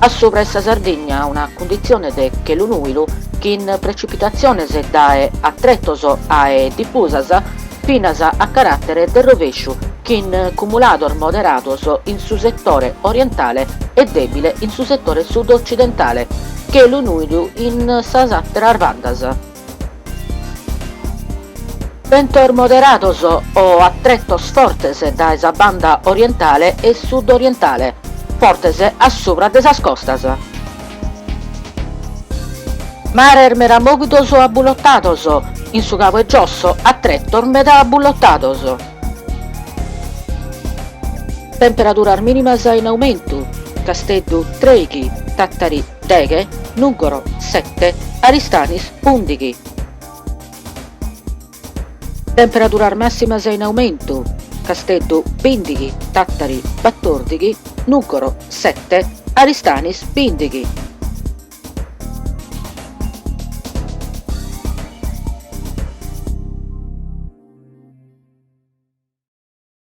A sopra essa Sardegna una condizione de che l'unuilu che in precipitazione se dae a trettoso ae diffusasa finasa a carattere del rovescio che in cumulator moderatos in su settore orientale e debile in su settore sud-occidentale che l'unuilu in sasattere arvandas. Ventor moderatos o attrettos fortes da esa banda orientale e sud-orientale, fortes a sopra de sas costas. Marer meramovidos o abullottatos, in su capo e giosso attrettor meda abullottatos. Temperaturas minimas in aumento, Casteddu 3, Tattari 10, Nuggoro 7, Aristanis 11. Temperaturas massimas in aumento, Casteddu 20, Tattari 14, Nuggoro 7, Aristanis 20.